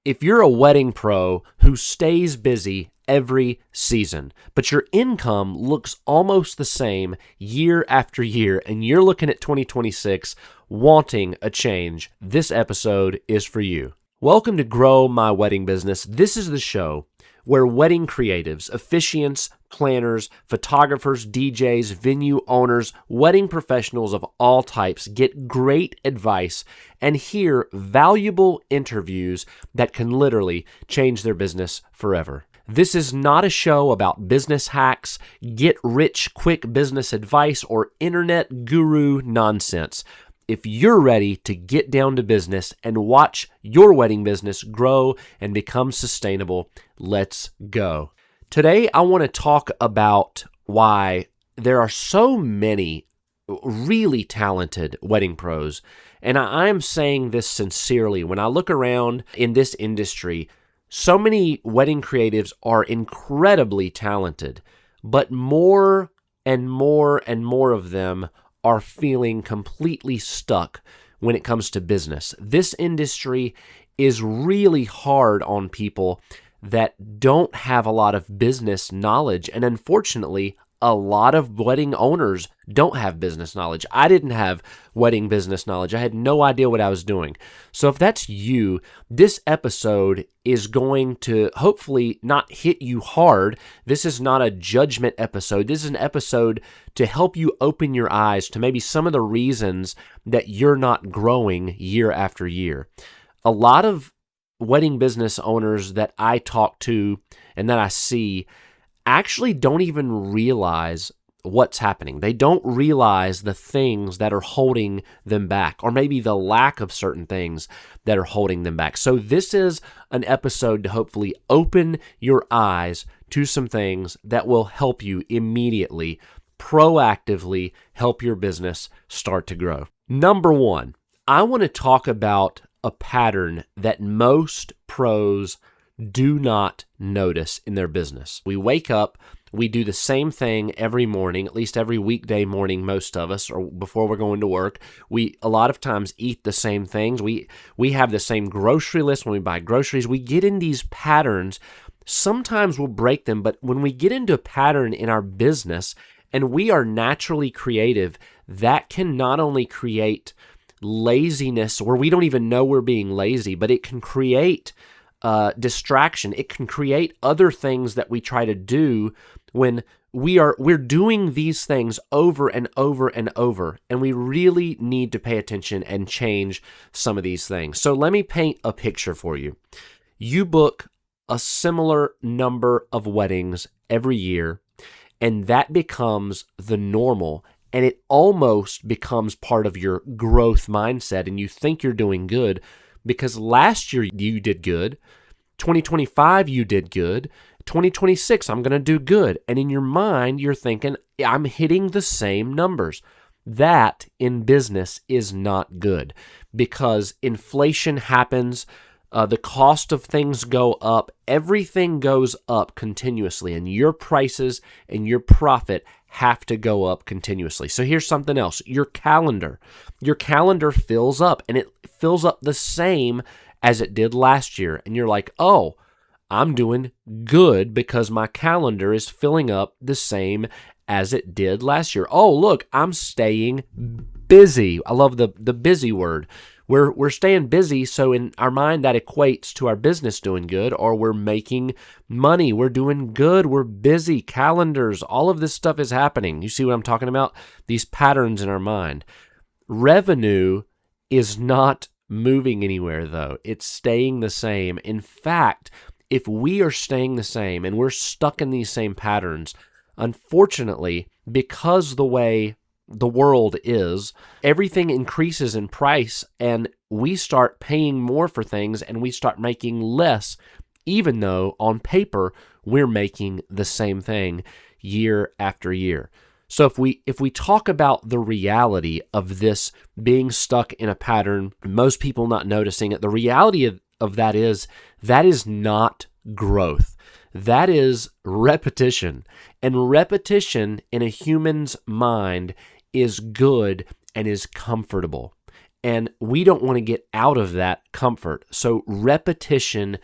If you're a wedding pro who stays busy every season, but your income looks almost the same year after year, and you're looking at 2026 wanting a change, this episode is for you. Welcome to Grow My Wedding Business. This is the show where wedding creatives, officiants, planners, photographers, DJs, venue owners, wedding professionals of all types get great advice and hear valuable interviews that can literally change their business forever. This is not a show about business hacks, get-rich-quick business advice, or internet guru nonsense. If you're ready to get down to business and watch your wedding business grow and become sustainable, let's go. Today, I want to talk about why there are so many really talented wedding pros. And I'm saying this sincerely. When I look around in this industry, so many wedding creatives are incredibly talented, but more and more and more of them are feeling completely stuck when it comes to business. This industry is really hard on people that don't have a lot of business knowledge, and unfortunately, a lot of wedding owners don't have business knowledge. I didn't have wedding business knowledge. I had no idea what I was doing. So if that's you, this episode is going to hopefully not hit you hard. This is not a judgment episode. This is an episode to help you open your eyes to maybe some of the reasons that you're not growing year after year. A lot of wedding business owners that I talk to and that I see actually don't even realize what's happening. They don't realize the things that are holding them back, or maybe the lack of certain things that are holding them back. So this is an episode to hopefully open your eyes to some things that will help you immediately, proactively help your business start to grow. Number one, I want to talk about a pattern that most pros do not notice in their business. We wake up, we do the same thing every morning, at least every weekday morning, most of us, or before we're going to work. We a lot of times eat the same things. We have the same grocery list when we buy groceries. We get in these patterns. Sometimes we'll break them, but when we get into a pattern in our business and we are naturally creative, that can not only create laziness where we don't even know we're being lazy, but it can create distraction. It can create other things that we try to do when we're doing these things over and over and over, and we really need to pay attention and change some of these things. So let me paint a picture for you. You book a similar number of weddings every year, and that becomes the normal, and it almost becomes part of your growth mindset, and you think you're doing good because last year you did good, 2025 you did good, 2026 I'm going to do good. And in your mind, you're thinking, I'm hitting the same numbers. That in business is not good because inflation happens, the cost of things go up, everything goes up continuously, and your prices and your profit have to go up continuously. So here's something else. Your calendar fills up, and it fills up the same as it did last year. And you're like, oh, I'm doing good because my calendar is filling up the same as it did last year. Oh, look, I'm staying busy. I love the busy word. We're staying busy, so in our mind that equates to our business doing good, or we're making money, we're doing good, we're busy, calendars, all of this stuff is happening. You see what I'm talking about? These patterns in our mind. Revenue is not moving anywhere, though. It's staying the same. In fact, if we are staying the same and we're stuck in these same patterns, unfortunately, because the way the world is, everything increases in price and we start paying more for things and we start making less, even though on paper we're making the same thing year after year. So if we talk about the reality of this being stuck in a pattern, most people not noticing it, the reality of that is not growth. That is repetition. And repetition in a human's mind is good and is comfortable. And we don't want to get out of that comfort. So repetition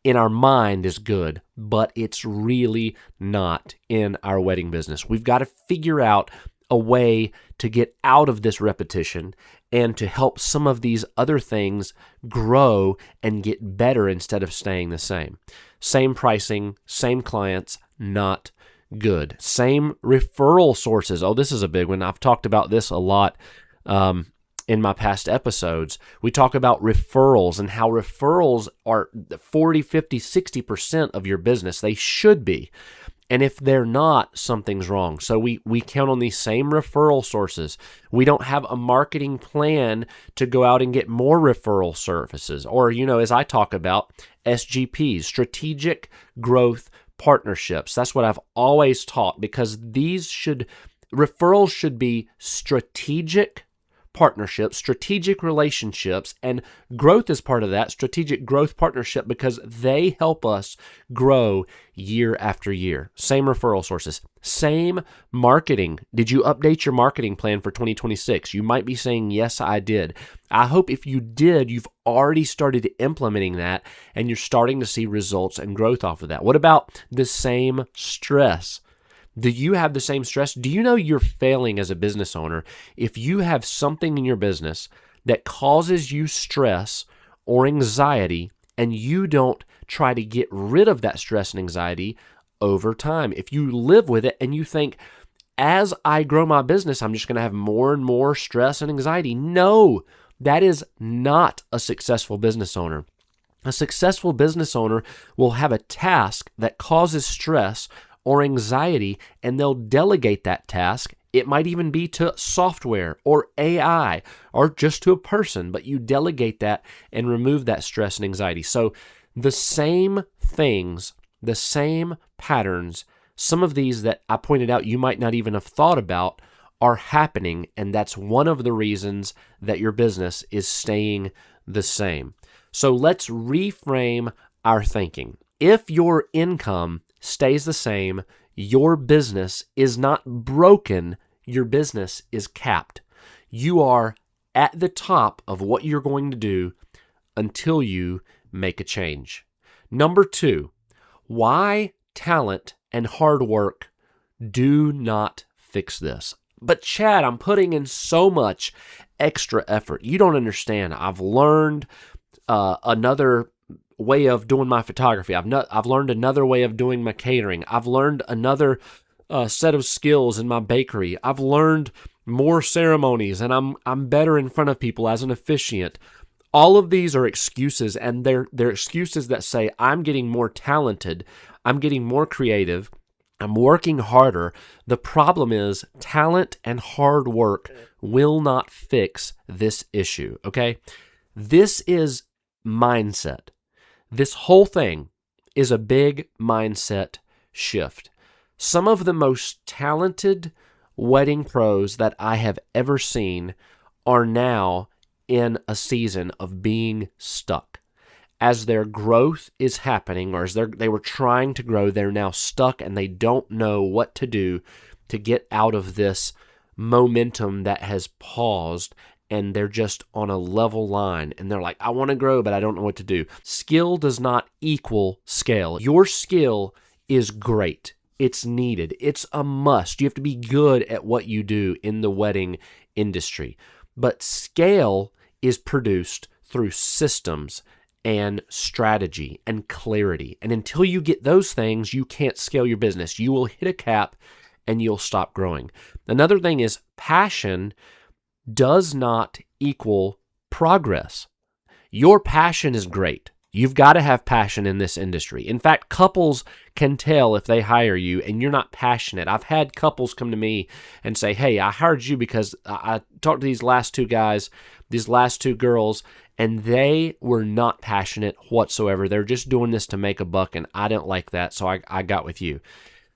in our mind is good, but it's really not in our wedding business. We've got to figure out a way to get out of this repetition and to help some of these other things grow and get better instead of staying the same. Same pricing, same clients, not good. Same referral sources. Oh, this is a big one. I've talked about this a lot in my past episodes. We talk about referrals and how referrals are 40, 50, 60% of your business. They should be. And if they're not, something's wrong. So we count on these same referral sources. We don't have a marketing plan to go out and get more referral services. Or, as I talk about, SGPs, strategic growth partnerships. That's what I've always taught, because referrals should be strategic partnerships, strategic relationships, and growth is part of that, strategic growth partnership, because they help us grow year after year. Same referral sources, same marketing. Did you update your marketing plan for 2026? You might be saying, yes, I did. I hope if you did, you've already started implementing that and you're starting to see results and growth off of that. What about the same stress? Do you have the same stress? Do you know you're failing as a business owner if you have something in your business that causes you stress or anxiety and you don't try to get rid of that stress and anxiety over time? If you live with it and you think, as I grow my business, I'm just going to have more and more stress and anxiety. No, that is not a successful business owner. A successful business owner will have a task that causes stress or anxiety, and they'll delegate that task. It might even be to software or AI or just to a person, but you delegate that and remove that stress and anxiety. So the same things, the same patterns, some of these that I pointed out you might not even have thought about are happening, and that's one of the reasons that your business is staying the same. So let's reframe our thinking. If your income stays the same, your business is not broken, your business is capped. You are at the top of what you're going to do until you make a change. Number 2, why talent and hard work do not fix this. But Chad, I'm putting in so much extra effort. You don't understand. I've learned another way of doing my photography. I've learned another way of doing my catering. I've learned another set of skills in my bakery. I've learned more ceremonies, and I'm better in front of people as an officiant. All of these are excuses, and they're excuses that say I'm getting more talented, I'm getting more creative, I'm working harder. The problem is talent and hard work will not fix this issue, okay? This is mindset. This whole thing is a big mindset shift. Some of the most talented wedding pros that I have ever seen are now in a season of being stuck. As their growth is happening, or as they were trying to grow, they're now stuck and they don't know what to do to get out of this momentum that has paused, and they're just on a level line, and they're like, I want to grow, but I don't know what to do. Skill does not equal scale. Your skill is great. It's needed. It's a must. You have to be good at what you do in the wedding industry. But scale is produced through systems and strategy and clarity. And until you get those things, you can't scale your business. You will hit a cap and you'll stop growing. Another thing is passion does not equal progress. Your passion is great. You've got to have passion in this industry. In fact, couples can tell if they hire you and you're not passionate. I've had couples come to me and say, hey, I hired you because I talked to these last two guys, these last two girls, and they were not passionate whatsoever. They're just doing this to make a buck, and I didn't like that, so I got with you.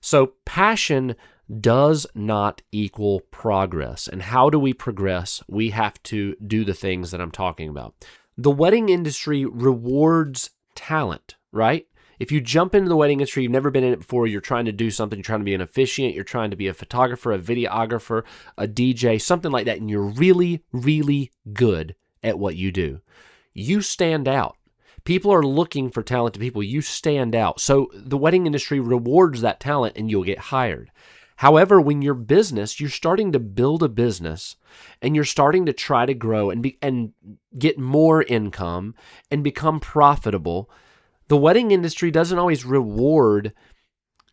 So passion does not equal progress. And how do we progress? We have to do the things that I'm talking about. The wedding industry rewards talent, right? If you jump into the wedding industry, you've never been in it before, you're trying to do something, you're trying to be an officiant, you're trying to be a photographer, a videographer, a DJ, something like that, and you're really, really good at what you do, you stand out. People are looking for talented people. You stand out. So the wedding industry rewards that talent and you'll get hired. However, when you're starting to build a business and you're starting to try to grow and get more income and become profitable, the wedding industry doesn't always reward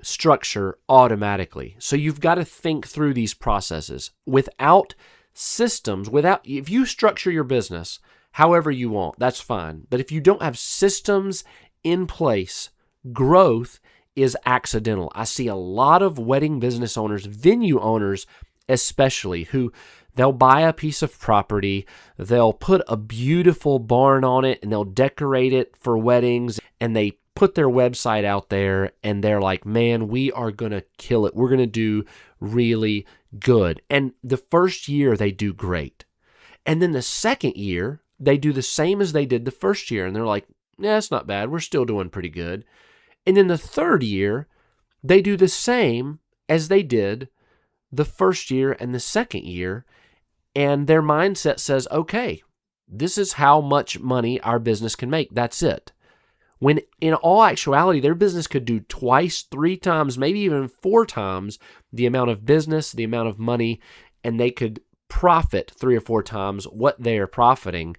structure automatically. So you've got to think through these processes. Without systems, if you structure your business however you want, that's fine. But if you don't have systems in place, growth is accidental. I see a lot of wedding business owners, venue owners especially, who they'll buy a piece of property, they'll put a beautiful barn on it, and they'll decorate it for weddings, and they put their website out there, and they're like, man, we are going to kill it. We're going to do really good. And the first year, they do great. And then the second year, they do the same as they did the first year, and they're like, yeah, it's not bad. We're still doing pretty good. And then the third year, they do the same as they did the first year and the second year, and their mindset says, okay, this is how much money our business can make. That's it. When in all actuality, their business could do twice, 3 times, maybe even 4 times the amount of business, the amount of money, and they could profit 3 or 4 times what they are profiting.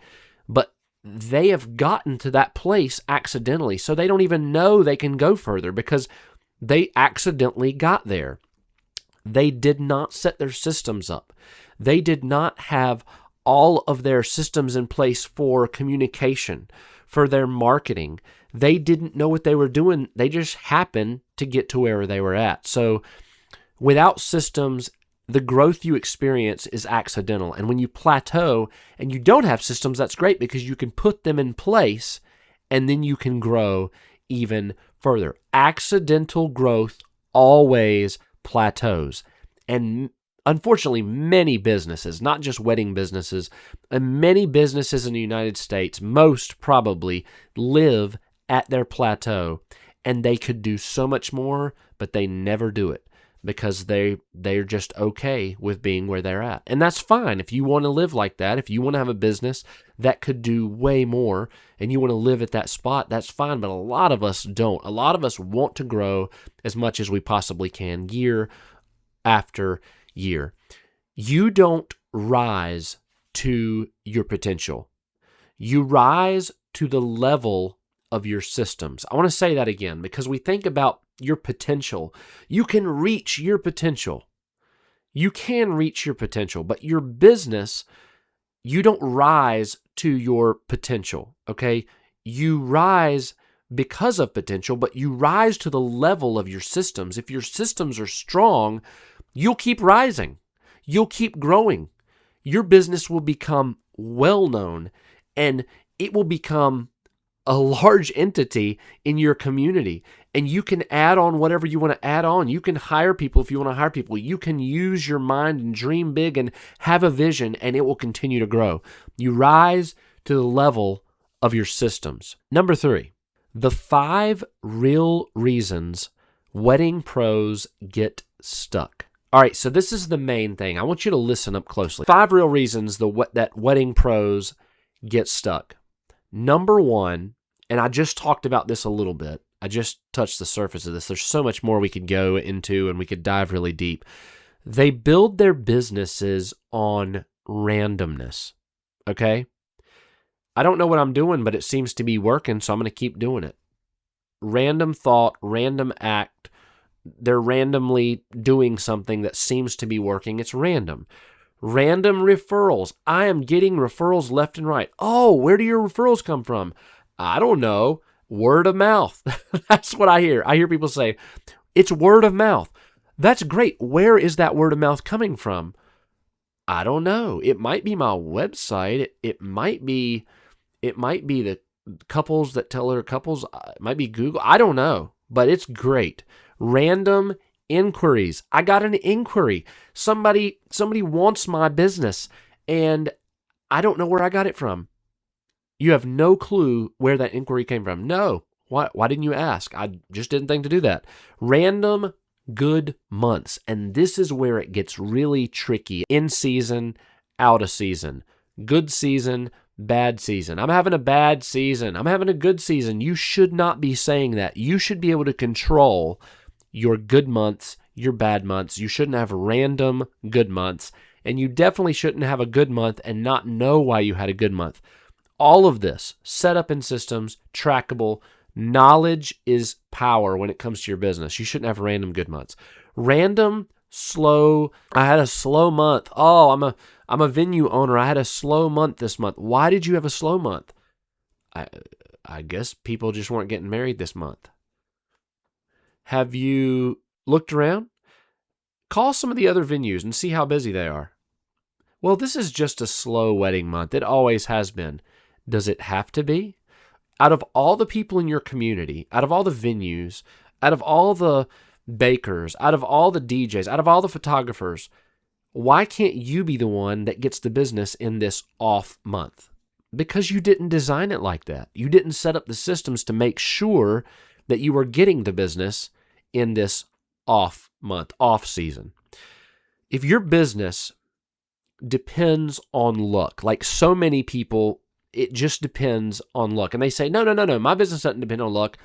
But they have gotten to that place accidentally, so they don't even know they can go further because they accidentally got there. They did not set their systems up. They did not have all of their systems in place for communication, for their marketing. They didn't know what they were doing. They just happened to get to where they were at. So without systems, the growth you experience is accidental. And when you plateau and you don't have systems, that's great because you can put them in place and then you can grow even further. Accidental growth always plateaus. And unfortunately, many businesses, not just wedding businesses, and many businesses in the United States, most probably live at their plateau, and they could do so much more, but they never do it because they're just okay with being where they're at. And that's fine. If you want to live like that, if you want to have a business that could do way more and you want to live at that spot, that's fine. But a lot of us don't. A lot of us want to grow as much as we possibly can year after year. You don't rise to your potential. You rise to the level of your systems. I want to say that again because we think about your potential. You can reach your potential. You can reach your potential, but your business, you don't rise to your potential, okay? You rise because of potential, but you rise to the level of your systems. If your systems are strong, you'll keep rising. You'll keep growing. Your business will become well-known, and it will become a large entity in your community, and you can add on whatever you want to add on. You can hire people if you want to hire people. You can use your mind and dream big and have a vision, and it will continue to grow. You rise to the level of your systems. Number 3, the 5 real reasons wedding pros get stuck. All right, so this is the main thing. I want you to listen up closely. 5 real reasons that wedding pros get stuck. Number 1, and I just talked about this a little bit. I just touched the surface of this. There's so much more we could go into and we could dive really deep. They build their businesses on randomness, okay? I don't know what I'm doing, but it seems to be working, so I'm going to keep doing it. Random thought, random act. They're randomly doing something that seems to be working. It's random. Random referrals. I am getting referrals left and right. Oh, where do your referrals come from? I don't know. Word of mouth. That's what I hear. I hear people say, it's word of mouth. That's great. Where is that word of mouth coming from? I don't know. It might be my website. It might be the couples that tell other couples. It might be Google. I don't know, but it's great. Random inquiries. I got an inquiry. Somebody wants my business, and I don't know where I got it from. You have no clue where that inquiry came from. No. Why didn't you ask? I just didn't think to do that. Random good months. And this is where it gets really tricky. In season, out of season. Good season, bad season. I'm having a bad season. I'm having a good season. You should not be saying that. You should be able to control your good months, your bad months. You shouldn't have random good months. And you definitely shouldn't have a good month and not know why you had a good month. All of this, set up in systems, trackable. Knowledge is power when it comes to your business. You shouldn't have random good months. Random, slow. I had a slow month. Oh, I'm a venue owner. I had a slow month this month. Why did you have a slow month? I guess people just weren't getting married this month. Have you looked around? Call some of the other venues and see how busy they are. Well, this is just a slow wedding month. It always has been. Does it have to be? Out of all the people in your community, out of all the venues, out of all the bakers, out of all the DJs, out of all the photographers, why can't you be the one that gets the business in this off month? Because you didn't design it like that. You didn't set up the systems to make sure that you were getting the business in this off month, off season. If your business depends on luck, like so many people, it just depends on luck. And they say, no, my business doesn't depend on luck.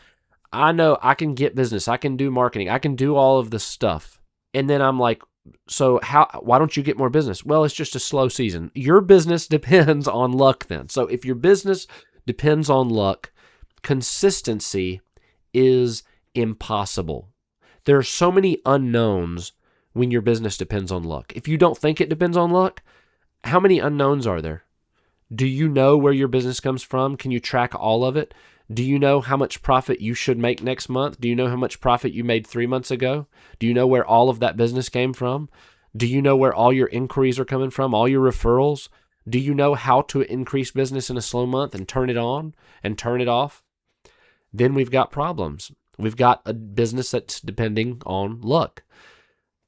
I know I can get business. I can do marketing. I can do all of this stuff. And then I'm like, so why don't you get more business? Well, it's just a slow season. Your business depends on luck then. So if your business depends on luck, consistency is impossible. There are so many unknowns when your business depends on luck. If you don't think it depends on luck, how many unknowns are there? Do you know where your business comes from? Can you track all of it? Do you know how much profit you should make next month? Do you know how much profit you made 3 months ago? Do you know where all of that business came from? Do you know where all your inquiries are coming from, all your referrals? Do you know how to increase business in a slow month and turn it on and turn it off? Then we've got problems. We've got a business that's depending on luck.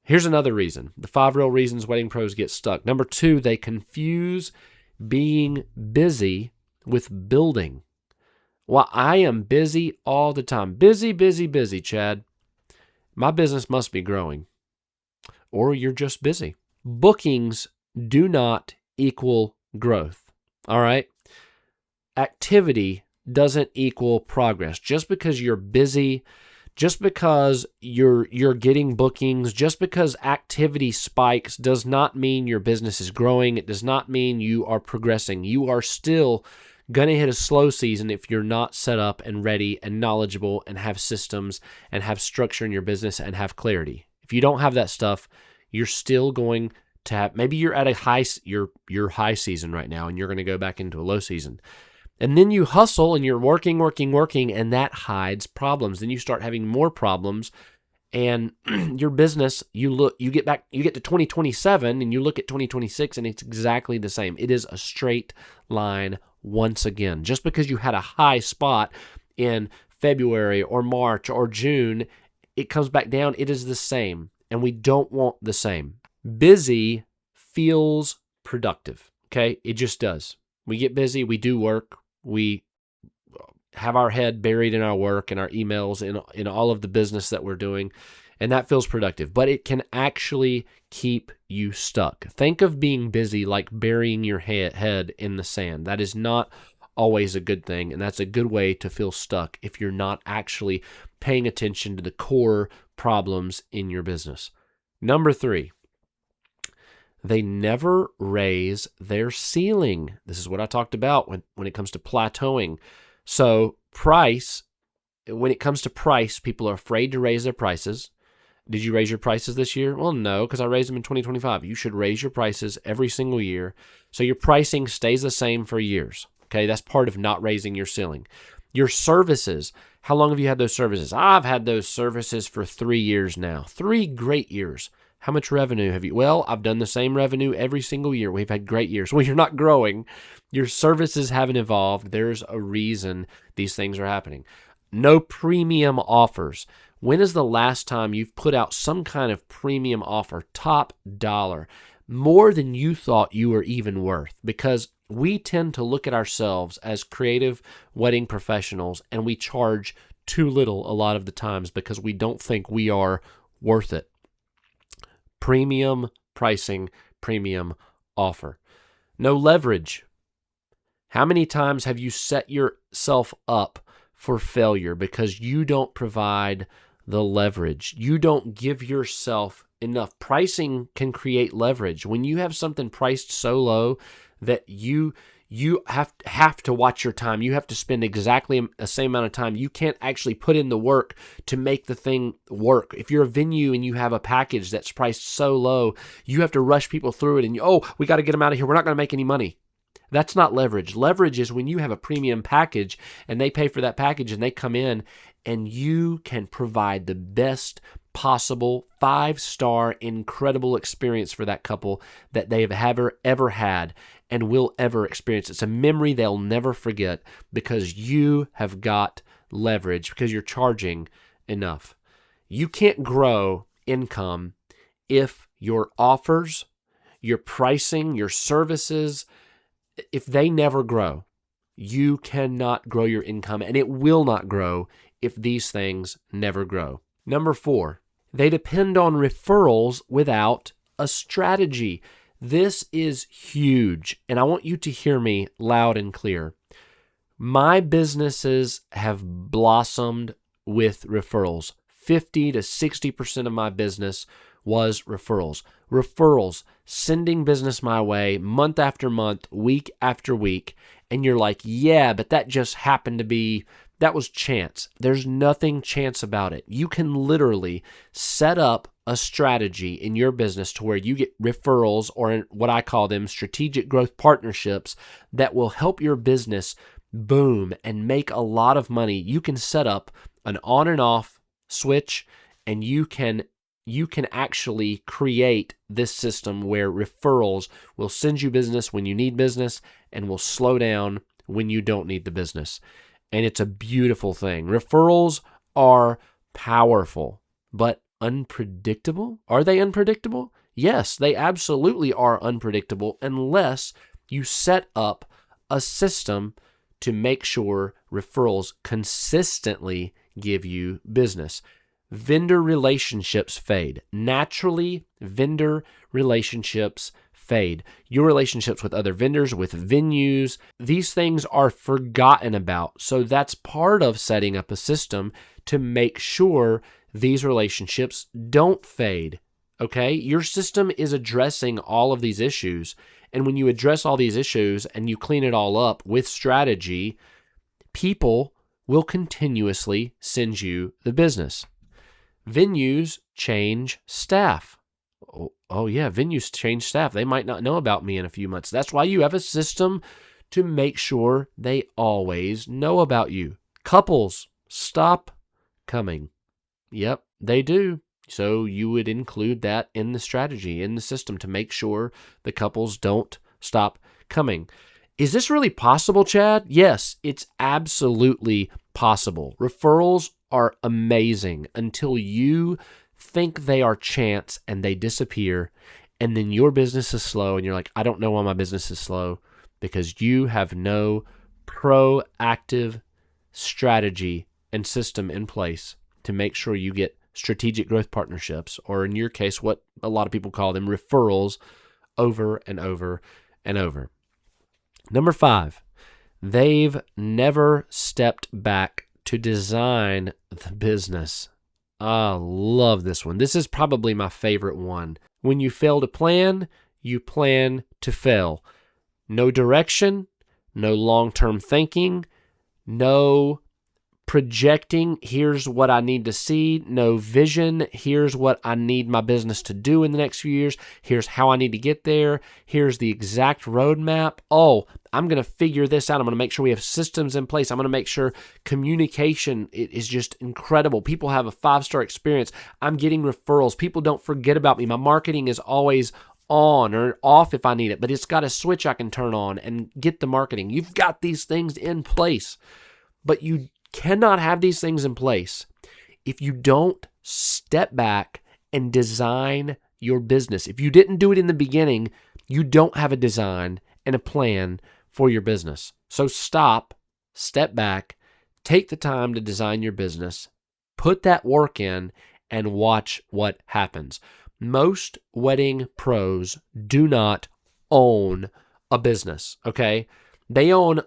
Here's another reason. The 5 real reasons wedding pros get stuck. Number 2, they confuse being busy with building. Well, I am busy all the time. Busy, Chad. My business must be growing. Or you're just busy. Bookings do not equal growth. All right? Activity doesn't equal progress. Just because you're busy, just because you're getting bookings, just because activity spikes does not mean your business is growing. It does not mean you are progressing. You are still going to hit a slow season if you're not set up and ready and knowledgeable and have systems and have structure in your business and have clarity. If you don't have that stuff, you're still going to have, maybe you're at a high, your high season right now and you're going to go back into a low season. And then you hustle and you're working, and that hides problems. Then you start having more problems, and your business, you get to 2027 and you look at 2026 and it's exactly the same. It is a straight line once again. Just because you had a high spot in February or March or June, it comes back down. It is the same, and we don't want the same. Busy feels productive, okay? It just does. We get busy, we do work, we have our head buried in our work and our emails in all of the business that we're doing, and that feels productive. But it can actually keep you stuck. Think of being busy like burying your head in the sand. That is not always a good thing, and that's a good way to feel stuck if you're not actually paying attention to the core problems in your business. Number 3, they never raise their ceiling. This is what I talked about when it comes to plateauing. So when it comes to price, people are afraid to raise their prices. Did you raise your prices this year? Well, no, because I raised them in 2025. You should raise your prices every single year so your pricing stays the same for years. Okay, that's part of not raising your ceiling. Your services, how long have you had those services? I've had those services for 3 years now. 3 great years. How much revenue have you? Well, I've done the same revenue every single year. We've had great years. Well, you're not growing. Your services haven't evolved. There's a reason these things are happening. No premium offers. When is the last time you've put out some kind of premium offer, top dollar, more than you thought you were even worth? Because we tend to look at ourselves as creative wedding professionals and we charge too little a lot of the times because we don't think we are worth it. Premium pricing, premium offer. No leverage. How many times have you set yourself up for failure because you don't provide the leverage? You don't give yourself enough. Pricing can create leverage. When you have something priced so low that you have to watch your time, you have to spend exactly the same amount of time. You can't actually put in the work to make the thing work. If you're a venue and you have a package that's priced so low, you have to rush people through it and we got to get them out of here. We're not going to make any money. That's not leverage. Leverage is when you have a premium package and they pay for that package and they come in and you can provide the best possible 5-star incredible experience for that couple that they have ever had and will ever experience. It's a memory they'll never forget because you have got leverage, because you're charging enough. You can't grow income if your offers, your pricing, your services, if they never grow. You cannot grow your income, and it will not grow if these things never grow. Number 4, they depend on referrals without a strategy. This is huge, and I want you to hear me loud and clear. My businesses have blossomed with referrals. 50 to 60% of my business was referrals. Referrals, sending business my way month after month, week after week. And you're like, yeah, but that just happened to be, that was chance. There's nothing chance about it. You can literally set up a strategy in your business to where you get referrals, or what I call them strategic growth partnerships, that will help your business boom and make a lot of money. You can set up an on and off switch, and you can actually create this system where referrals will send you business when you need business and will slow down when you don't need the business. And it's a beautiful thing. Referrals are powerful, but unpredictable. Are they unpredictable? Yes, they absolutely are unpredictable unless you set up a system to make sure referrals consistently give you business. Vendor relationships fade. Naturally, vendor relationships fade. Your relationships with other vendors, with venues, these things are forgotten about. So that's part of setting up a system to make sure these relationships don't fade. Okay? Your system is addressing all of these issues. And when you address all these issues and you clean it all up with strategy, people will continuously send you the business. Venues change staff. Oh yeah, venues change staff. They might not know about me in a few months. That's why you have a system to make sure they always know about you. Couples stop coming. Yep, they do. So you would include that in the strategy, in the system, to make sure the couples don't stop coming. Is this really possible, Chad? Yes, it's absolutely possible. Referrals are amazing until you think they are chance and they disappear, and then your business is slow and you're like, I don't know why my business is slow, because you have no proactive strategy and system in place to make sure you get strategic growth partnerships, or in your case, what a lot of people call them, referrals, over and over and over. Number 5, they've never stepped back to design the business. I love this one. This is probably my favorite one. When you fail to plan, you plan to fail. No direction, no long-term thinking, no projecting, here's what I need to see, no vision, here's what I need my business to do in the next few years, here's how I need to get there, here's the exact roadmap. Oh, I'm going to figure this out. I'm going to make sure we have systems in place. I'm going to make sure communication is just incredible. People have a 5-star experience. I'm getting referrals. People don't forget about me. My marketing is always on or off if I need it, but it's got a switch I can turn on and get the marketing. You've got these things in place, but you cannot have these things in place if you don't step back and design your business. If you didn't do it in the beginning, you don't have a design and a plan for your business. So step back, Take the time to design your business, put that work in, and watch what happens. Most wedding pros do not own a business, okay? They own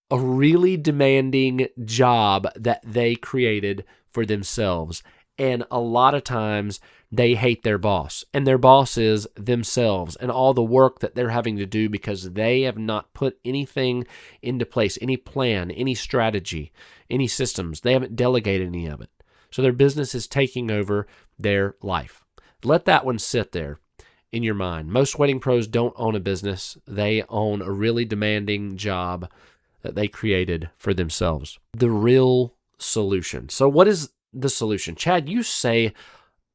a really demanding job that they created for themselves. And a lot of times they hate their boss, and their boss is themselves and all the work that they're having to do because they have not put anything into place, any plan, any strategy, any systems. They haven't delegated any of it. So their business is taking over their life. Let that one sit there in your mind. Most wedding pros don't own a business. They own a really demanding job that they created for themselves. The real solution. So what is the solution? Chad, you say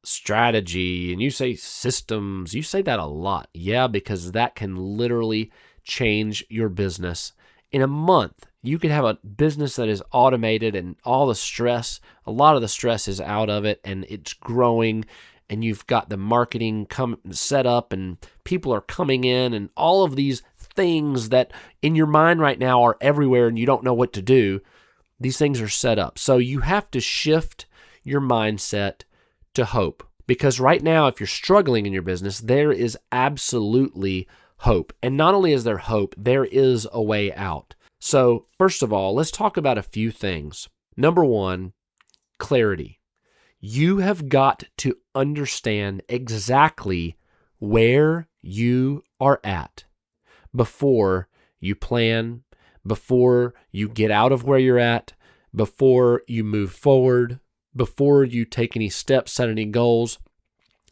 strategy and you say systems. You say that a lot. Yeah, because that can literally change your business in a month. You could have a business that is automated and all the stress, a lot of the stress is out of it and it's growing, and you've got the marketing set up and people are coming in and all of these things that in your mind right now are everywhere and you don't know what to do. These things are set up. So you have to shift your mindset to hope, because right now, if you're struggling in your business, there is absolutely hope. And not only is there hope, there is a way out. So first of all, let's talk about a few things. Number one, clarity. You have got to understand exactly where you are at before you plan, before you get out of where you're at, before you move forward, before you take any steps, set any goals.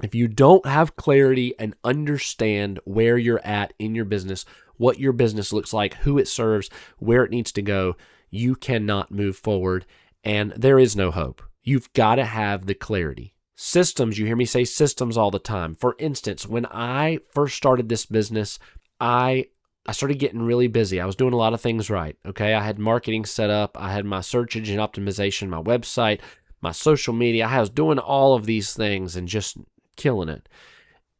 If you don't have clarity and understand where you're at in your business, what your business looks like, who it serves, where it needs to go, you cannot move forward, and there is no hope. You've got to have the clarity. Systems, you hear me say systems all the time. For instance, when I first started this business, I started getting really busy. I was doing a lot of things right, okay? I had marketing set up. I had my search engine optimization, my website, my social media. I was doing all of these things and just killing it.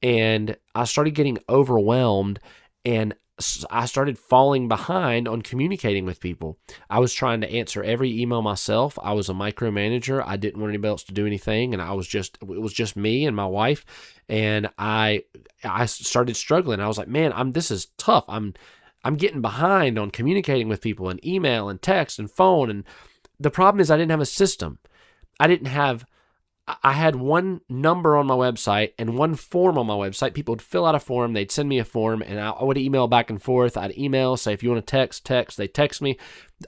And I started getting overwhelmed, and I started falling behind on communicating with people. I was trying to answer every email myself. I was a micromanager. I didn't want anybody else to do anything, and it was just me and my wife. And I started struggling. I was like, man, this is tough. I'm getting behind on communicating with people and email and text and phone. And the problem is I didn't have a system. I had one number on my website and one form on my website. People would fill out a form, they'd send me a form, and I would email back and forth. I'd email, say, if you want to text, they text me.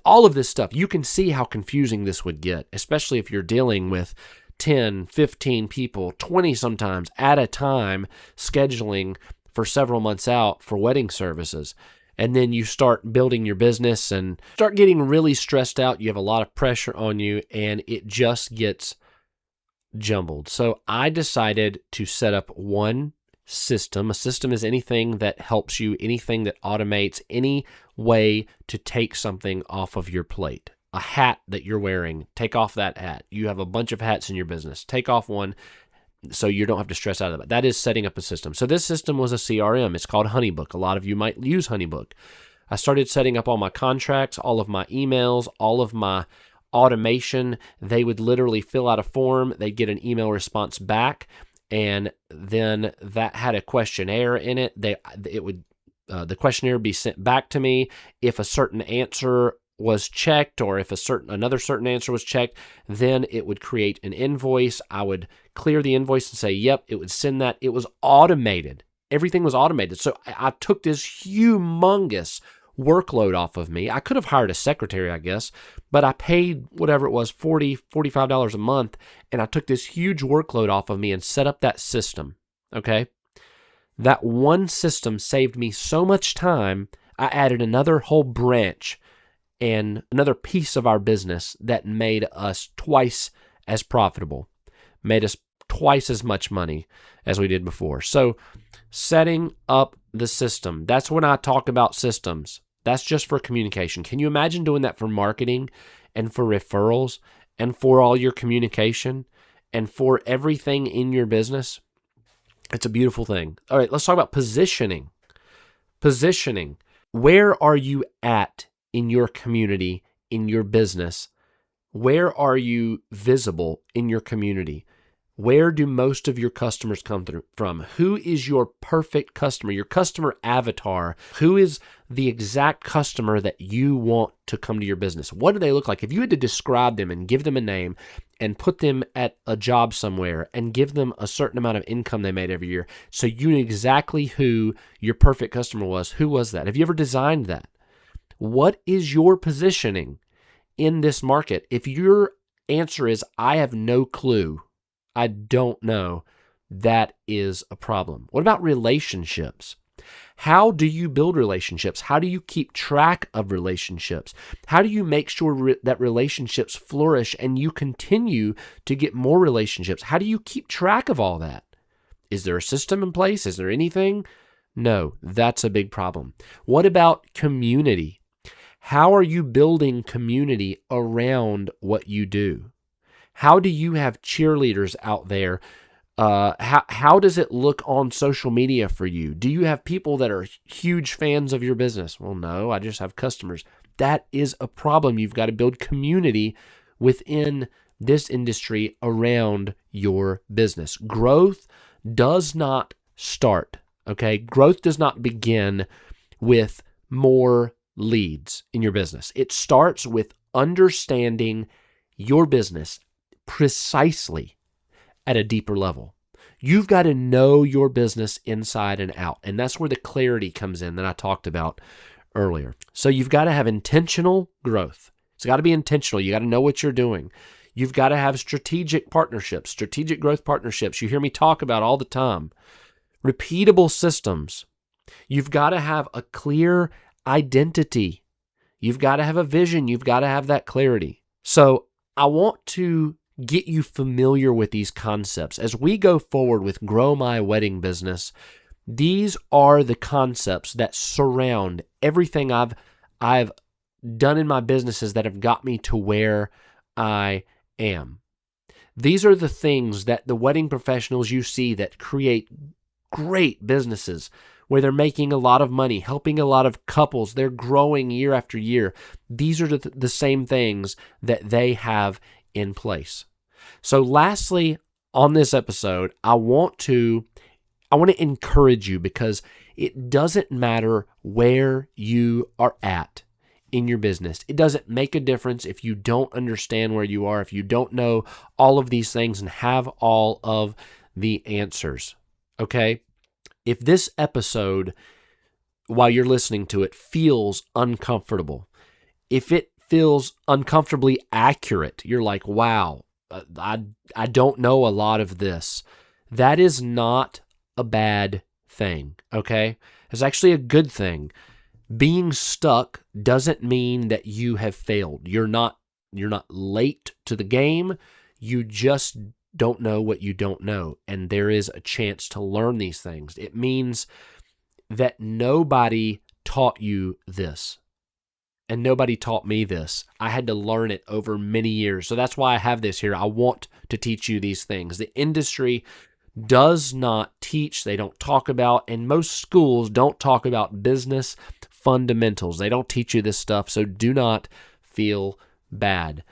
All of this stuff. You can see how confusing this would get, especially if you're dealing with 10, 15 people, 20 sometimes at a time, scheduling for several months out for wedding services. And then you start building your business and start getting really stressed out. You have a lot of pressure on you, and it just gets jumbled. So I decided to set up one system. A system is anything that helps you, anything that automates, any way to take something off of your plate. A hat that you're wearing, take off that hat. You have a bunch of hats in your business. Take off one so you don't have to stress out of it. That is setting up a system. So this system was a CRM. It's called Honeybook. A lot of you might use Honeybook. I started setting up all my contracts, all of my emails, all of my automation. They would literally fill out a form. They'd get an email response back, and then that had a questionnaire in it. The questionnaire would be sent back to me. If a certain answer was checked, or if another certain answer was checked, then it would create an invoice. I would clear the invoice and say, yep, it would send that. It was automated. Everything was automated. So I took this humongous workload off of me. I could have hired a secretary, I guess, but I paid whatever it was, $40, $45 a month, and I took this huge workload off of me and set up that system, okay? That one system saved me so much time. I added another whole branch and another piece of our business that made us twice as profitable, made us twice as much money as we did before. So setting up the system, that's when I talk about systems. That's just for communication. Can you imagine doing that for marketing and for referrals and for all your communication and for everything in your business? It's a beautiful thing. All right, let's talk about positioning. Positioning. Where are you at in your community, in your business, Where are you visible in your community? Where do most of your customers come from? Who is your perfect customer, your customer avatar? Who is the exact customer that you want to come to your business? What do they look like? If you had to describe them and give them a name and put them at a job somewhere and give them a certain amount of income they made every year, so you knew exactly who your perfect customer was, who was that? Have you ever designed that? What is your positioning in this market? If your answer is, I have no clue, I don't know, that is a problem. What about relationships? How do you build relationships? How do you keep track of relationships? How do you make sure that relationships flourish and you continue to get more relationships? How do you keep track of all that? Is there a system in place? Is there anything? No, that's a big problem. What about community? How are you building community around what you do? How do you have cheerleaders out there? How does it look on social media for you? Do you have people that are huge fans of your business? Well, no, I just have customers. That is a problem. You've got to build community within this industry around your business. Growth does not start, okay? Growth does not begin with more leads in your business. It starts with understanding your business precisely at a deeper level. You've got to know your business inside and out. And that's where the clarity comes in that I talked about earlier. So you've got to have intentional growth. It's got to be intentional. You got to know what you're doing. You've got to have strategic partnerships, strategic growth partnerships. You hear me talk about all the time. Repeatable systems. You've got to have a clear identity. You've got to have a vision. You've got to have that clarity. So I want to get you familiar with these concepts. As we go forward with Grow My Wedding Business, these are the concepts that surround everything I've done in my businesses that have got me to where I am. These are the things that the wedding professionals you see that create great businesses where they're making a lot of money, helping a lot of couples, they're growing year after year. These are the same things that they have in place. So lastly, on this episode, I want to encourage you, because it doesn't matter where you are at in your business. It doesn't make a difference if you don't understand where you are, if you don't know all of these things and have all of the answers, okay? If this episode, while you're listening to it, feels uncomfortable, if it feels uncomfortably accurate, you're like, wow, I don't know a lot of this, that is not a bad thing, okay? It's actually a good thing. Being stuck doesn't mean that you have failed. You're not late to the game. You just don't know what you don't know, and there is a chance to learn these things. It means that nobody taught you this, and nobody taught me this. I had to learn it over many years, so that's why I have this here. I want to teach you these things. The industry does not teach, they don't talk about, and most schools don't talk about business fundamentals. They don't teach you this stuff, so do not feel bad.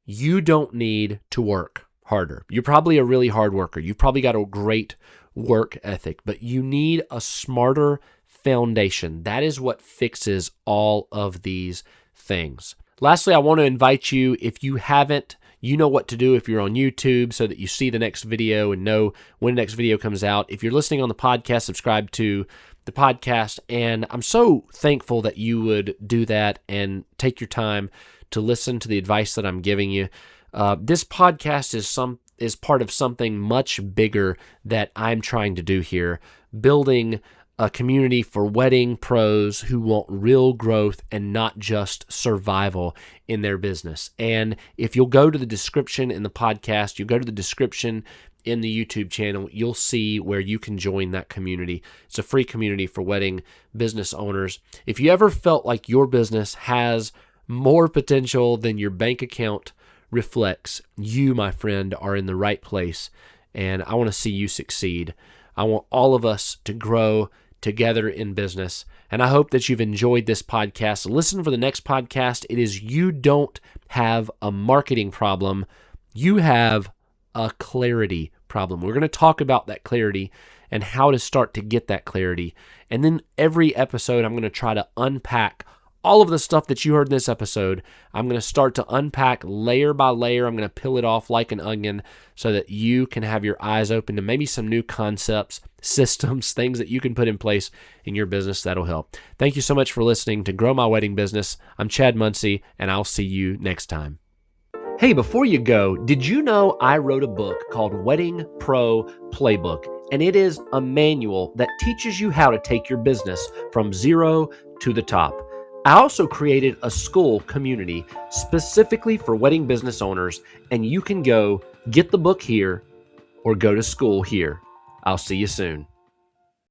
You don't need to work harder. You're probably a really hard worker. You've probably got a great work ethic, but you need a smarter foundation. That is what fixes all of these things. Lastly, I want to invite you, if you haven't, you know what to do if you're on YouTube so that you see the next video and know when the next video comes out. If you're listening on the podcast, subscribe to the podcast. And I'm so thankful that you would do that and take your time to listen to the advice that I'm giving you. This podcast is part of something much bigger that I'm trying to do here, building a community for wedding pros who want real growth and not just survival in their business. And if you'll go to the description in the podcast, you go to the description in the YouTube channel, you'll see where you can join that community. It's a free community for wedding business owners. If you ever felt like your business has more potential than your bank account reflects, you, my friend, are in the right place, and I want to see you succeed. I want all of us to grow together in business. And I hope that you've enjoyed this podcast. Listen for the next podcast. It is You Don't Have a Marketing Problem. You have a clarity problem. We're going to talk about that clarity and how to start to get that clarity. And then every episode, I'm going to try to unpack all of the stuff that you heard in this episode. I'm going to start to unpack layer by layer. I'm going to peel it off like an onion so that you can have your eyes open to maybe some new concepts, systems, things that you can put in place in your business that'll help. Thank you so much for listening to Grow My Wedding Business. I'm Chad Muncie, and I'll see you next time. Hey, before you go, did you know I wrote a book called Wedding Pro Playbook? And it is a manual that teaches you how to take your business from zero to the top. I also created a school community specifically for wedding business owners, and you can go get the book here or go to school here. I'll see you soon.